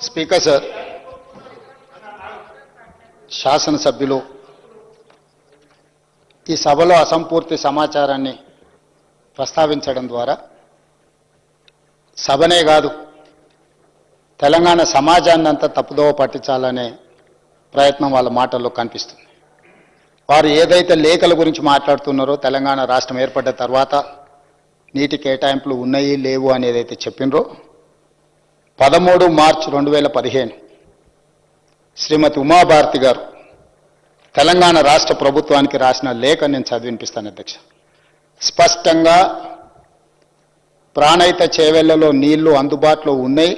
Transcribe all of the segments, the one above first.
Speaker sir, శాసనసభ్యులు ఈ సభలో అసంపూర్తి సమాచారాన్ని ప్రస్తావించడం ద్వారా సభనే కాదు తెలంగాణ సమాజాన్ని అంతా తప్పుదోవ పట్టించాలనే ప్రయత్నం వాళ్ళ మాటల్లో కనిపిస్తుంది. వారు ఏదైతే లేఖల గురించి మాట్లాడుతున్నారో తెలంగాణ రాష్ట్రం ఏర్పడ్డ తర్వాత నీటి కేటాయింపులు ఉన్నాయి లేవు అనేదైతే చెప్పినరో 13 మార్చి 2015 శ్రీమతి ఉమాభారతి గారు తెలంగాణ రాష్ట్ర ప్రభుత్వానికి రాసిన లేఖ నేను చదివినిపిస్తాను అధ్యక్ష. స్పష్టంగా ప్రాణహిత చేవెళ్లలో నీళ్లు అందుబాటులో ఉన్నాయి,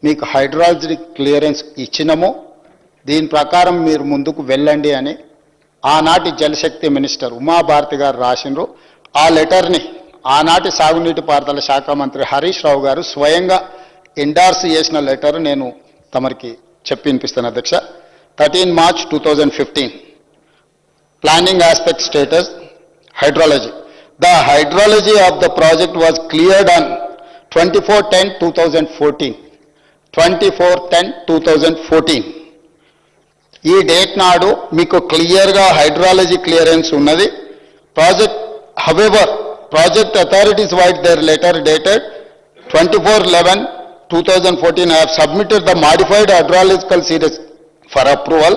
మీకు హైడ్రాలజీ క్లియరెన్స్ ఇచ్చినము, దీని ప్రకారం మీరు ముందుకు వెళ్ళండి అని ఆనాటి జలశక్తి మినిస్టర్ ఉమాభారతి గారు రాసినారు. ఆ లెటర్ని ఆనాటి సాగునీటి పారుదల శాఖ మంత్రి హరీష్ రావు గారు స్వయంగా ఎండార్స్ చేసిన లెటర్ నేను తమరికి చెప్పి వినిపిస్తాను అధ్యక్ష. 13 March 2015 planning aspect status hydrology. The hydrology of the project was cleared on 24/10/2014. 24/10/2014 ఈ డేట్ నాడు మీకు క్లియర్గా హైడ్రాలజీ క్లియరెన్స్ ఉన్నది. Project however project authorities white there letter dated 24/11/2014 have submitted the modified hydrological series for approval.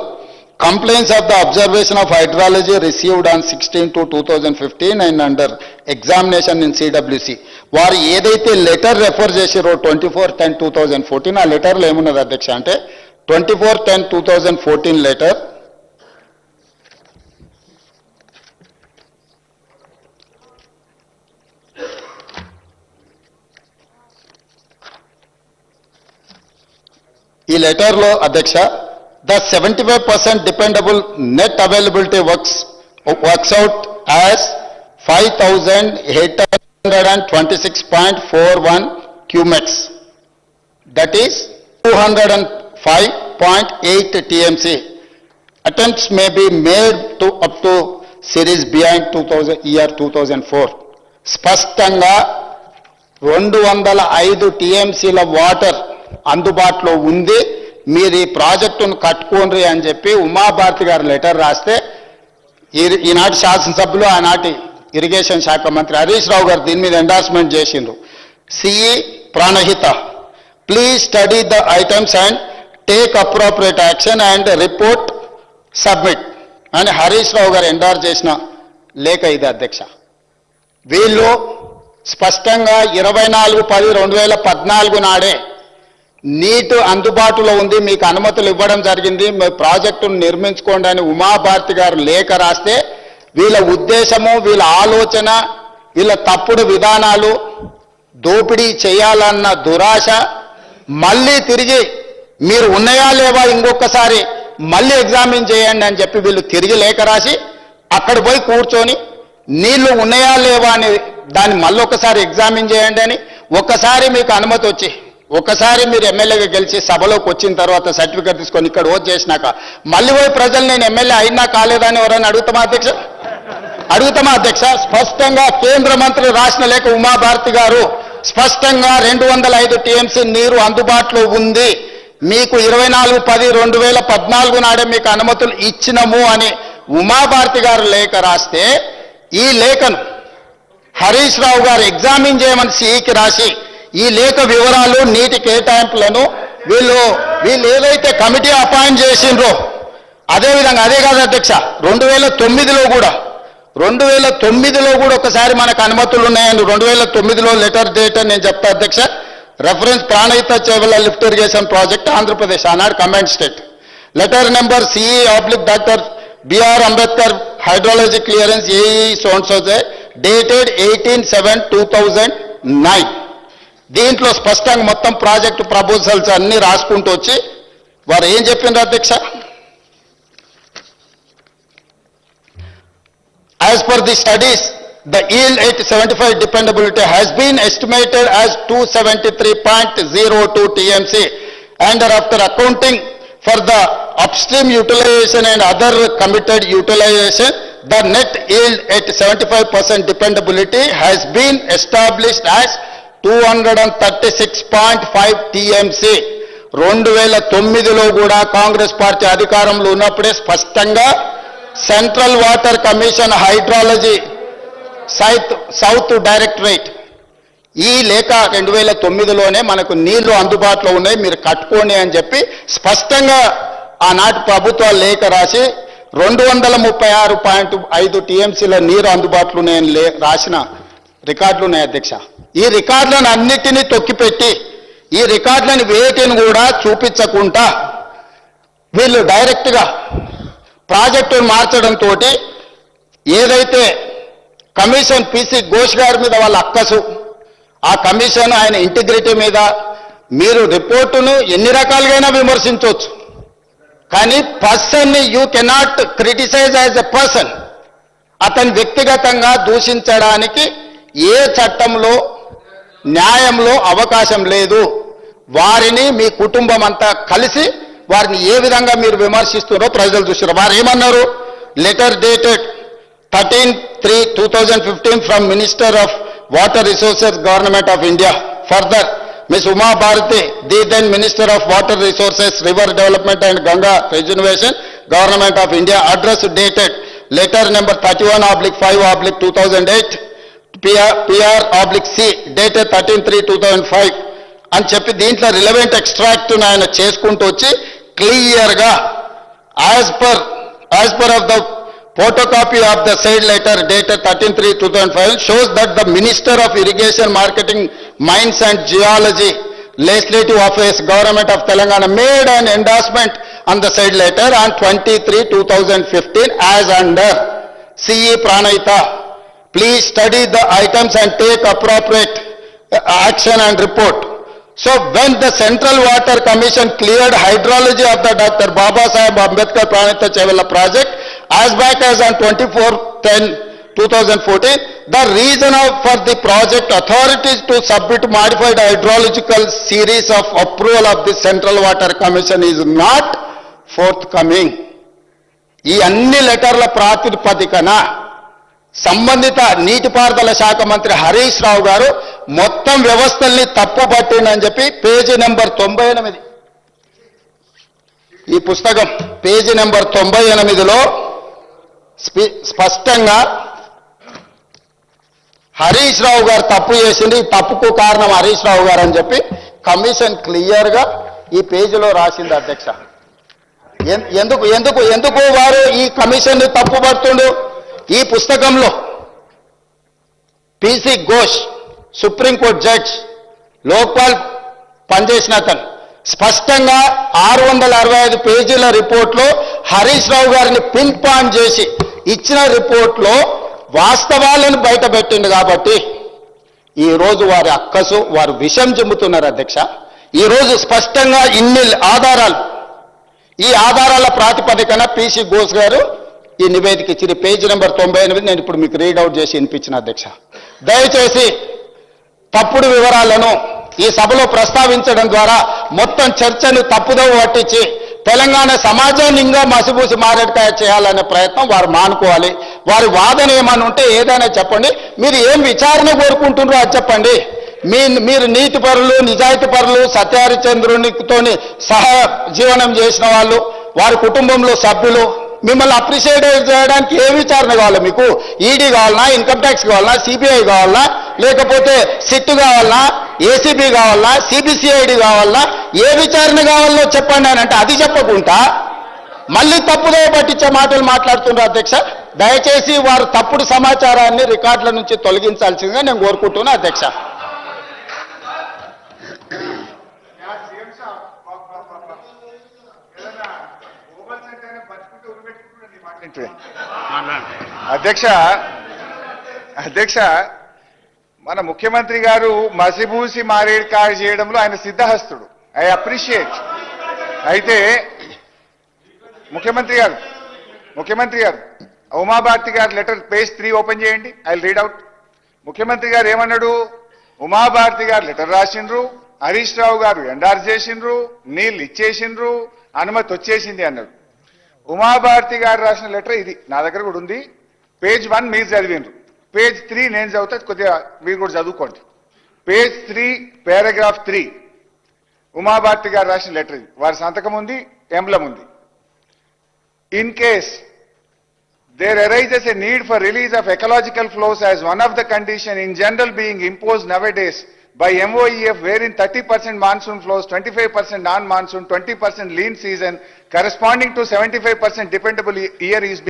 Complaints of the observation of hydrology received on 16/2/2015 and under examination in CWC. వారు ఏదైతే letter refer చేసారో 24/10/2014 ఆ లెటర్లో ఏమున్నది అధ్యక్ష అంటే 24/10/2014 letter ఈ లెటర్లో అధ్యక్ష the 75% dependable net availability works out as 5,826.41 cumex, that is 205.8 TMC. Attempts may be made to up to series behind 2004. స్పష్టంగా 205 TMCల వాటర్ అందుబాటులో ఉంది, మీరు ఈ ప్రాజెక్టును కట్టుకోండి అని చెప్పి ఉమాభారతి గారు లెటర్ రాస్తే ఈనాటి శాసనసభ్యులు ఆనాటి ఇరిగేషన్ శాఖ మంత్రి హరీష్ రావు గారు దీని మీద ఎండార్స్మెంట్ చేసిండ్రు. CE Pranahita please study the items and take appropriate action and report submit అని హరీష్ రావు గారు ఎండార్స్ చేసిన లేఖ ఇది అధ్యక్ష. వీళ్ళు స్పష్టంగా 24/10/2014 నాడే నీటి అందుబాటులో ఉంది, మీకు అనుమతులు ఇవ్వడం జరిగింది, మీ ప్రాజెక్టును నిర్మించుకోండి అని ఉమాభారతి గారు లేఖ రాస్తే వీళ్ళ ఉద్దేశము, వీళ్ళ ఆలోచన, వీళ్ళ తప్పుడు విధానాలు, దోపిడీ చేయాలన్న దురాశ మళ్ళీ తిరిగి మీరు ఉన్నాయా లేవా ఇంకొకసారి మళ్ళీ ఎగ్జామిన్ చేయండి అని చెప్పి వీళ్ళు తిరిగి లేఖ రాసి అక్కడ పోయి కూర్చొని నీళ్లు ఉన్నాయా లేవా అని దాన్ని మళ్ళీ ఒకసారి ఎగ్జామిన్ చేయండి అని, ఒక్కసారి మీకు అనుమతి వచ్చి ఒకసారి మీరు ఎమ్మెల్యేగా గెలిచి సభలోకి వచ్చిన తర్వాత సర్టిఫికేట్ తీసుకొని ఇక్కడ ఓట్ చేసినాక మళ్ళీ పోయి ప్రజలు నేను ఎమ్మెల్యే అయినా కాలేదని ఎవరైనా అడుగుతామా అధ్యక్ష? స్పష్టంగా కేంద్ర మంత్రి రాసిన లేఖ ఉమాభారతి గారు స్పష్టంగా 205 TMC నీరు అందుబాటులో ఉంది, మీకు 24/10/2014 నాడే మీకు అనుమతులు ఇచ్చినము అని ఉమాభారతి గారు లేఖ రాస్తే ఈ లేఖను హరీష్ రావు గారు ఎగ్జామిన్ చేయమని సిఈకి రాసి ఈ లేఖ వివరాలు నీటి కేటాయింపులను వీళ్ళు ఏదైతే కమిటీ అపాయింట్ చేసిండ్రో అదేవిధంగా అదే కాదు అధ్యక్ష 2009లో కూడా ఒకసారి మనకు అనుమతులు ఉన్నాయని 2009లో లెటర్ డేట్ అని నేను చెప్తా అధ్యక్ష. Reference Pranahita Chevella lift irrigation project Andhra Pradesh ఆనాడు combined state letter number CE/Dr. B.R. Ambedkar hydrology clearance AE సోన్సోజే డేటెడ్ 18/7/2009. దీంట్లో స్పష్టంగా మొత్తం ప్రాజెక్టు ప్రపోజల్స్ అన్ని రాసుకుంటూ వచ్చి వారు ఏం చెప్పిండ్రు అధ్యక్ష, as per the studies the yield at 75 dependability has been estimated as 273.02 TMC and after accounting for the upstream utilization and other committed utilization the net yield at 75% dependability has been established as 236.5 TMC. 2009లో కూడా Congress party అధికారంలో ఉన్నప్పుడే స్పష్టంగా central water commission hydrology south directorate ఈ లేఖ 2009లోనే మనకు నీళ్లు అందుబాటులో ఉన్నాయి, మీరు కట్టుకోండి అని చెప్పి స్పష్టంగా ఆనాటి ప్రభుత్వాలు లేఖ రాసి 236.5 టీఎంసీల నీరు అందుబాటులో ఉన్నాయని రాసిన రికార్డులు ఉన్నాయి అధ్యక్ష. ఈ రికార్డులను అన్నిటినీ తొక్కిపెట్టి ఈ రికార్డులను వేటిని కూడా చూపించకుండా వీళ్ళు డైరెక్ట్గా ప్రాజెక్టును మార్చడంతో ఏదైతే కమిషన్ పిసి ఘోష్ గారి మీద వాళ్ళ అక్కసు, ఆ కమిషన్ ఆయన ఇంటిగ్రిటీ మీద మీరు రిపోర్టును ఎన్ని రకాలుగా విమర్శించవచ్చు, కానీ పర్సన్ని you cannot criticise as a person. అతని వ్యక్తిగతంగా దూషించడానికి ఏ చట్టంలో న్యాయంలో అవకాశం లేదు. వారిని మీ కుటుంబం అంతా కలిసి వారిని ఏ విధంగా మీరు విమర్శిస్తున్నారో ప్రజలు చూస్తున్నారు. వారు ఏమన్నారు? Letter dated 13/3/2015 from minister of water resources government of India. Further, Ms. Uma Bharati, the then Minister of Water Resources, River Development and Ganga Regeneration, Government of India, address dated letter number 31/5/2008, PR/C, dated 13/3/2005 అని చెప్పి దీంట్లో relevant extract ఆయన చేసుకుంటూ వచ్చి క్లియర్గా as per of the photocopy of the said letter dated 13/3/2005 shows that the Minister of Irrigation, Marketing, Mines and Geology, Legislative Office, Government of Telangana made an endorsement on the said letter on 23/2015 as under CE Pranayita. Please study the items and take appropriate action and report. So when the Central Water Commission cleared hydrology of the Dr. Baba Saheb Ambedkar Pranayita Chevella project as back as on 24/10/2014, the reason for the project authorities to submit modified hydrological series of approval of the Central Water Commission is not forthcoming. ఈ అన్ని లెటర్ల ప్రాతిపదికన సంబంధిత నీటిపారుదల శాఖ మంత్రి హరీష్ రావు గారు మొత్తం వ్యవస్థల్ని తప్పు పట్టిందని చెప్పి పేజీ నెంబర్ 98 ఈ పుస్తకం పేజీ నెంబర్ 98లో స్పష్టంగా హరీష్ రావు గారు తప్పు చేసింది, ఈ తప్పుకు కారణం హరీష్ రావు గారు అని చెప్పి కమిషన్ క్లియర్గా ఈ పేజీలో రాసింది అధ్యక్ష. ఎందుకు ఎందుకు ఎందుకు వారు ఈ కమిషన్ తప్పు పడుతుండు? ఈ పుస్తకంలో PC Ghosh supreme court judge Lokpal పనిచేసిన అతను స్పష్టంగా 665 పేజీల రిపోర్ట్లో హరీష్ రావు గారిని పిన్ పాయింట్ చేసి ఇచ్చిన రిపోర్ట్లో వాస్తవాలను బయటపెట్టింది. కాబట్టి ఈరోజు వారి అక్కసు వారు విషం చెబుతున్నారు అధ్యక్ష. ఈరోజు స్పష్టంగా ఇన్ని ఆధారాలు, ఈ ఆధారాల ప్రాతిపదికన పిసి ఘోష్ గారు ఈ నివేదిక ఇచ్చిన పేజీ నెంబర్ 98 నేను ఇప్పుడు మీకు రీడౌట్ చేసి వినిపించిన అధ్యక్ష. దయచేసి తప్పుడు వివరాలను ఈ సభలో ప్రస్తావించడం ద్వారా మొత్తం చర్చను తప్పుదోవ పట్టించి తెలంగాణ సమాజాన్ని ఇంకా మసిబూసి మారేడుకాయ చేయాలనే ప్రయత్నం వారు మానుకోవాలి. వారి వాదన ఏమని ఉంటే ఏదైనా చెప్పండి. మీరు ఏం విచారణ కోరుకుంటున్నారో అది చెప్పండి. మీరు నీతి పరులు, నిజాయితీ పరులు, సత్యహరిచంద్రునితోని సహా జీవనం చేసిన వాళ్ళు, వారి కుటుంబంలో సభ్యులు, మిమ్మల్ని అప్రిషియేట్ చేయడానికి ఏ విచారణ కావాలి మీకు? ఈడీ కావాలన్నా, ఇన్కమ్ ట్యాక్స్ కావాలన్నా, సిబిఐ కావాలన్నా, లేకపోతే సిట్ కావాలన్నా, ఏసీబీ కావాలన్నా, సిబిసిఐడి కావాలన్నా, ఏ విచారణ కావాలో చెప్పండి అని అంటే అది చెప్పకుండా మళ్ళీ తప్పుదో పట్టించే మాటలు మాట్లాడుతున్నారు అధ్యక్ష. దయచేసి వారు తప్పుడు సమాచారాన్ని రికార్డుల నుంచి తొలగించాల్సిందిగా నేను కోరుకుంటున్నా అధ్యక్ష. అధ్యక్ష మన ముఖ్యమంత్రి గారు మసిబూసి మారేడుకాయ చేయడంలో ఆయన సిద్ధహస్తుడు. I appreciate. అయితే ముఖ్యమంత్రి గారు ఉమాభారతి గారు లెటర్ పేజ్ 3 ఓపెన్ చేయండి. I read out. ముఖ్యమంత్రి గారు ఏమన్నాడు? ఉమాభారతి గారు లెటర్ రాసిండ్రు, హరీష్ రావు గారు ఎండార్స్ చేసిండ్రు, నీళ్ళు ఇచ్చేసిండ్రు, అనుమతి వచ్చేసింది అన్నాడు. ఉమాభారతి గారు రాసిన లెటర్ ఇది నా దగ్గర కూడా ఉంది. పేజ్ 1 మీరు చదివిండ్రు, పేజ్ 3 నేను చదువుతా, కొద్దిగా మీరు కూడా చదువుకోండి. Page 3 paragraph 3. ఉమాభారతి గారు రాసిన లెటర్ ఇది. వారి సంతకం ఉంది, ఎంబ్లం ఉంది. In case there arises a need for release of ecological flows as one of the condition in general being imposed nowadays by MOEF, wherein 30% monsoon flows, 25% non-monsoon, 20% lean season, corresponding to 75% dependable year is